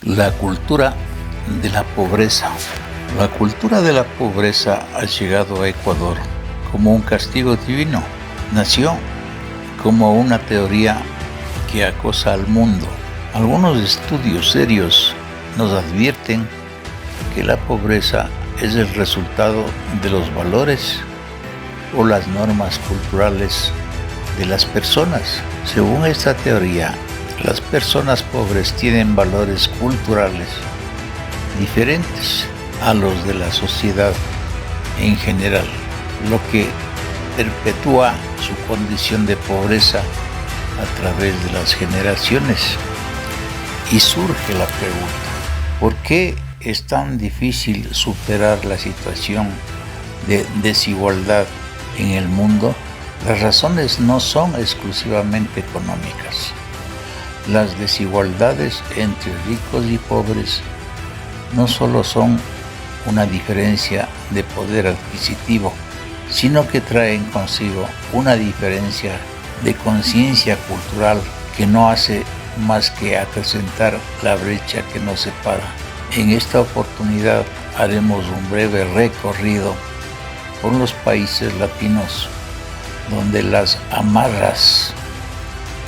La cultura de la pobreza. La cultura de la pobreza ha llegado a Ecuador como un castigo divino. Nació como una teoría que acosa al mundo. Algunos estudios serios nos advierten que la pobreza es el resultado de los valores o las normas culturales de las personas. Según esta teoría, las personas pobres tienen valores culturales diferentes a los de la sociedad en general, lo que perpetúa su condición de pobreza a través de las generaciones. Y surge la pregunta, ¿por qué es tan difícil superar la situación de desigualdad en el mundo? Las razones no son exclusivamente económicas. Las desigualdades entre ricos y pobres no solo son una diferencia de poder adquisitivo, sino que traen consigo una diferencia de conciencia cultural que no hace más que acrecentar la brecha que nos separa. En esta oportunidad haremos un breve recorrido por los países latinos, donde las amarras,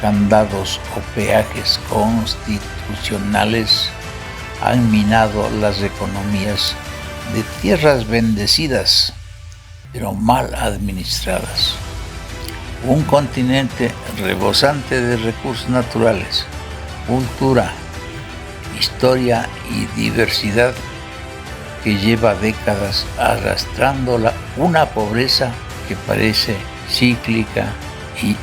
candados o peajes constitucionales han minado las economías de tierras bendecidas, pero mal administradas. Un continente rebosante de recursos naturales, cultura, historia y diversidad que lleva décadas arrastrando una pobreza que parece cíclica y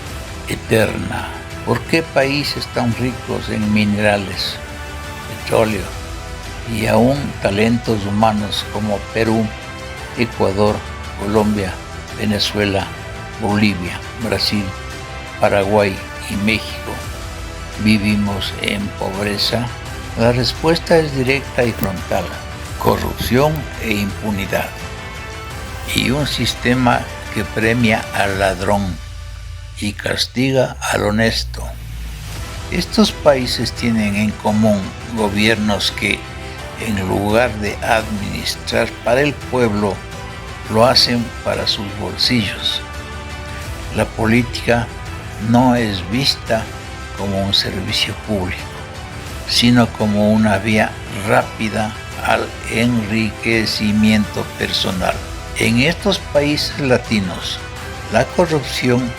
eterna. ¿Por qué países tan ricos en minerales, petróleo y aún talentos humanos como Perú, Ecuador, Colombia, Venezuela, Bolivia, Brasil, Paraguay y México vivimos en pobreza? La respuesta es directa y frontal: corrupción e impunidad, y un sistema que premia al ladrón y castiga al honesto. Estos países tienen en común gobiernos que, en lugar de administrar para el pueblo, lo hacen para sus bolsillos. La política no es vista como un servicio público, sino como una vía rápida al enriquecimiento personal. En estos países latinos, la corrupción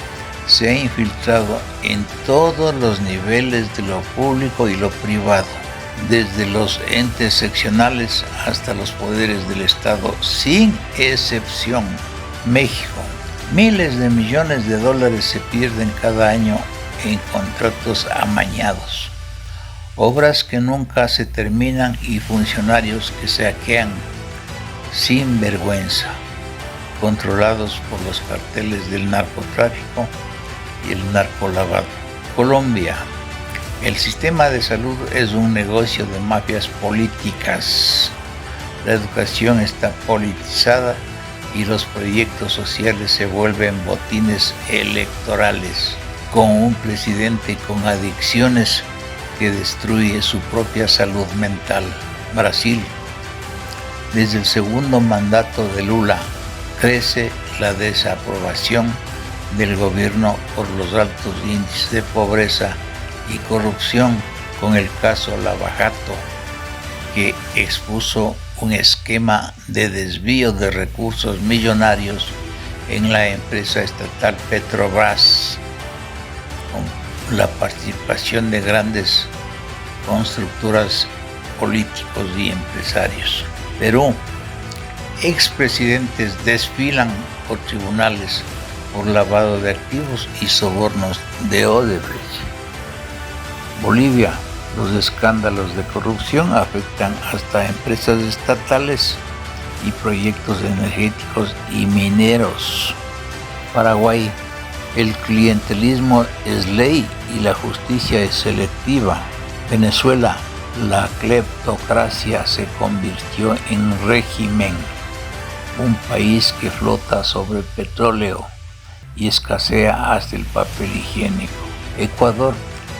se ha infiltrado en todos los niveles de lo público y lo privado, desde los entes seccionales hasta los poderes del Estado, sin excepción. México. Miles de millones de dólares se pierden cada año en contratos amañados, obras que nunca se terminan y funcionarios que saquean sin vergüenza, controlados por los carteles del narcotráfico y el narcolavado. Colombia. El sistema de salud es un negocio de mafias políticas. La educación está politizada y los proyectos sociales se vuelven botines electorales, con un presidente con adicciones que destruye su propia salud mental. Brasil. Desde el segundo mandato de Lula, crece la desaprobación del gobierno por los altos índices de pobreza y corrupción, con el caso Lava Jato, que expuso un esquema de desvío de recursos millonarios en la empresa estatal Petrobras, con la participación de grandes constructoras, políticos y empresarios. Perú. Expresidentes desfilan por tribunales por lavado de activos y sobornos de Odebrecht. Bolivia. Los escándalos de corrupción afectan hasta empresas estatales y proyectos energéticos y mineros. Paraguay. El clientelismo es ley y la justicia es selectiva. Venezuela. La cleptocracia se convirtió en régimen. Un país que flota sobre el petróleo y escasea hasta el papel higiénico. Ecuador.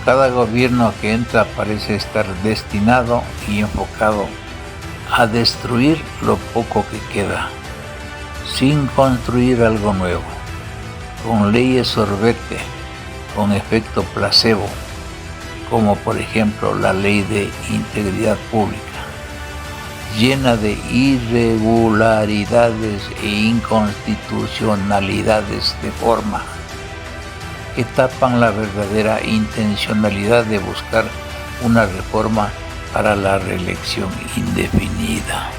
Cada gobierno que entra parece estar destinado y enfocado a destruir lo poco que queda, sin construir algo nuevo, con leyes sorbete, con efecto placebo, como por ejemplo la ley de integridad pública, llena de irregularidades e inconstitucionalidades de forma que tapan la verdadera intencionalidad de buscar una reforma para la reelección indefinida.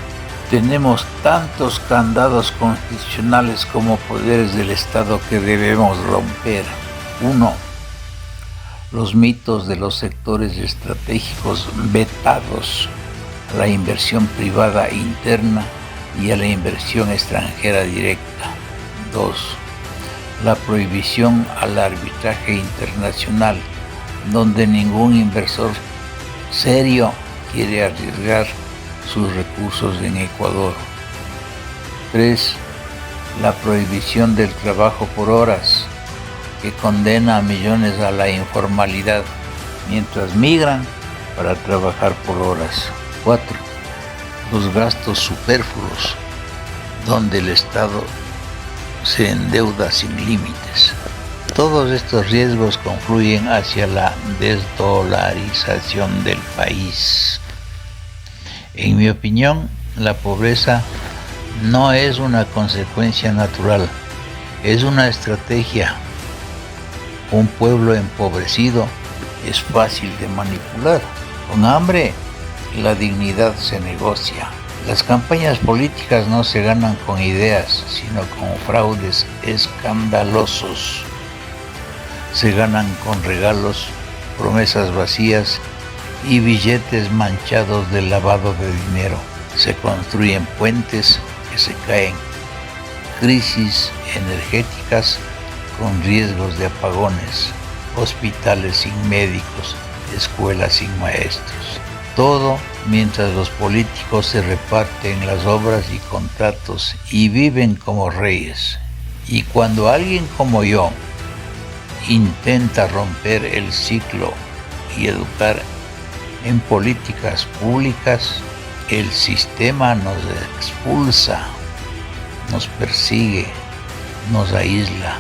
Tenemos tantos candados constitucionales como poderes del Estado que debemos romper. 1. Los mitos de los sectores estratégicos vetados a la inversión privada interna y a la inversión extranjera directa. 2. La prohibición al arbitraje internacional, donde ningún inversor serio quiere arriesgar sus recursos en Ecuador. 3. La prohibición del trabajo por horas, que condena a millones a la informalidad mientras migran para trabajar por horas. 4. Los gastos superfluos, donde el Estado se endeuda sin límites. Todos estos riesgos confluyen hacia la desdolarización del país. En mi opinión, la pobreza no es una consecuencia natural, es una estrategia. Un pueblo empobrecido es fácil de manipular. Con hambre, la dignidad se negocia. Las campañas políticas no se ganan con ideas, sino con fraudes escandalosos. Se ganan con regalos, promesas vacías y billetes manchados de lavado de dinero. Se construyen puentes que se caen, crisis energéticas con riesgos de apagones, hospitales sin médicos, escuelas sin maestros. Todo mientras los políticos se reparten las obras y contratos y viven como reyes. Y cuando alguien como yo intenta romper el ciclo y educar en políticas públicas, el sistema nos expulsa, nos persigue, nos aísla,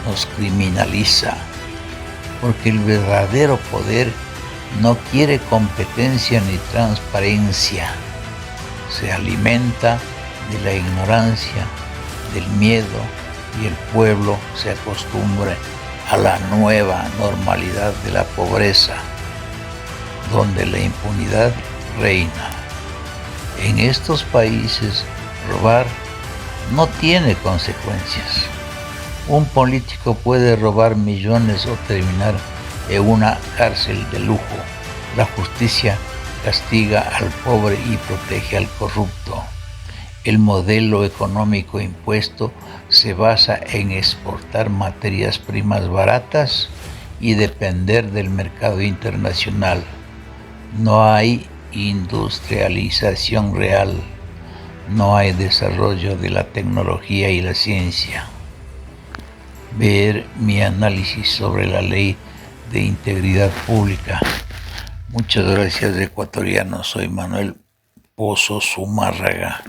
nos criminaliza, porque el verdadero poder no quiere competencia ni transparencia. Se alimenta de la ignorancia, del miedo, y el pueblo se acostumbra a la nueva normalidad de la pobreza, donde la impunidad reina. En estos países, robar no tiene consecuencias. Un político puede robar millones o terminar en una cárcel de lujo. La justicia castiga al pobre y protege al corrupto. El modelo económico impuesto se basa en exportar materias primas baratas y depender del mercado internacional. No hay industrialización real, no hay desarrollo de la tecnología y la ciencia. Ver mi análisis sobre la ley de integridad pública. Muchas gracias, ecuatoriano. Soy Manuel Pozo Zumárraga.